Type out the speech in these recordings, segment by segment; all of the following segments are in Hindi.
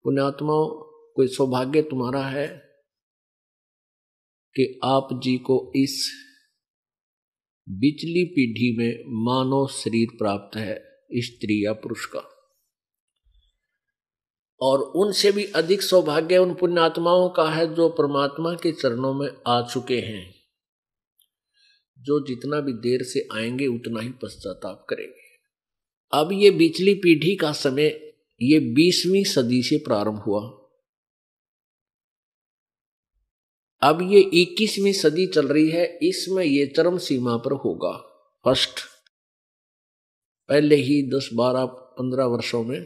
पुण्यात्माओं, कोई सौभाग्य तुम्हारा है कि आप जी को इस बिचली पीढ़ी में मानव शरीर प्राप्त है, स्त्री या पुरुष का। और उनसे भी अधिक सौभाग्य उन पुण्यात्माओं का है जो परमात्मा के चरणों में आ चुके हैं, जो जितना भी देर से आएंगे उतना ही पश्चाताप करेंगे। अब ये बिचली पीढ़ी का समय ये 20वीं सदी से प्रारंभ हुआ। अब ये 21वीं सदी चल रही है, इसमें ये चरम सीमा पर होगा। फर्स्ट पहले ही 10, 12, 15 वर्षों में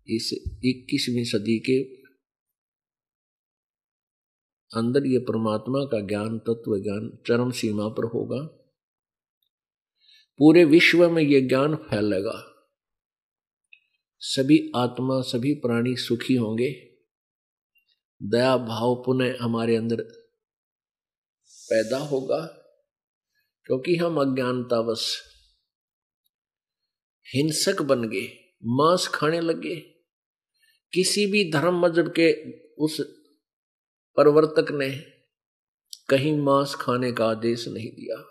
इस 21वीं सदी के अंदर ये परमात्मा का ज्ञान, तत्व ज्ञान चरम सीमा पर होगा। पूरे विश्व में ये ज्ञान फैलेगा, सभी आत्मा, सभी प्राणी सुखी होंगे, दया भाव पुनः हमारे अंदर पैदा होगा, क्योंकि हम अज्ञानतावश हिंसक बन गए, मांस खाने लगे। किसी भी धर्म मजहब के उस प्रवर्तक ने कहीं मांस खाने का आदेश नहीं दिया।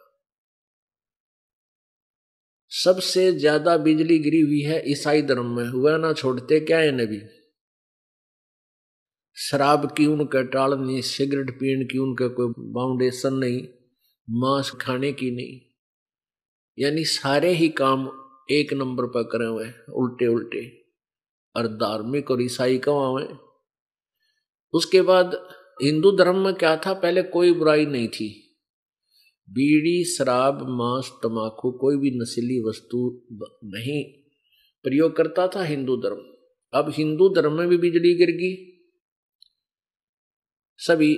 सबसे ज्यादा बिजली गिरी हुई है ईसाई धर्म में, हुआ ना छोड़ते क्या है नबी। शराब की उनके टाल नहीं, सिगरेट पीने की उनके कोई बाउंडेशन नहीं, मांस खाने की नहीं, यानी सारे ही काम एक नंबर पर करे हुए उल्टे उल्टे, और धार्मिक और ईसाई कमावे। उसके बाद हिंदू धर्म में क्या था, पहले कोई बुराई नहीं थी, बीड़ी, शराब, मांस, तंबाकू, कोई भी नशीली वस्तु नहीं प्रयोग करता था हिंदू धर्म। अब हिंदू धर्म में भी बिजली गिर गई, सभी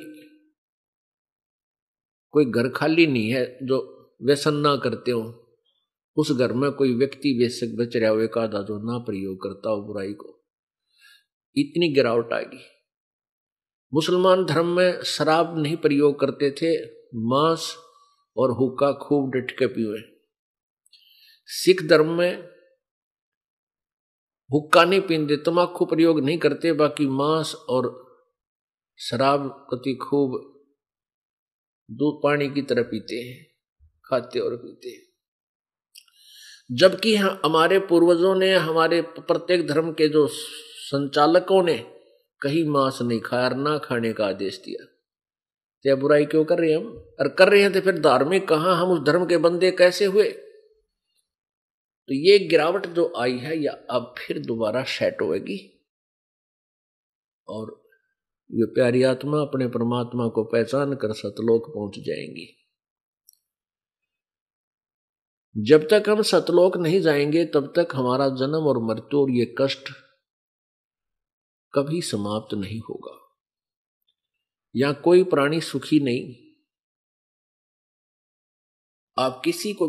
कोई घर खाली नहीं है जो व्यसन ना करते हो। उस घर में कोई व्यक्ति बेशक बच रहा हो, एक आधा जो ना प्रयोग करता हो बुराई को। इतनी गिरावट आ गई। मुसलमान धर्म में शराब नहीं प्रयोग करते थे, मांस और हुक्का खूब डट के पीवे। सिख धर्म में हुक्का नहीं पीते, तंबाकू प्रयोग नहीं करते, बाकी मांस और शराब कति खूब दूध पानी की तरह पीते हैं, खाते और पीते हैं। जबकि हमारे पूर्वजों ने, हमारे प्रत्येक धर्म के जो संचालकों ने कहीं मांस नहीं खाया और ना खाने का आदेश दिया। तो बुराई क्यों कर रहे हैं हम? और कर रहे हैं तो फिर धार्मिक कहां, हम उस धर्म के बंदे कैसे हुए? तो ये गिरावट जो आई है या अब फिर दोबारा सेट होगी, और ये प्यारी आत्मा अपने परमात्मा को पहचान कर सतलोक पहुंच जाएंगी। जब तक हम सतलोक नहीं जाएंगे तब तक हमारा जन्म और मृत्यु और ये कष्ट कभी समाप्त नहीं होगा। या कोई प्राणी सुखी नहीं। आप किसी को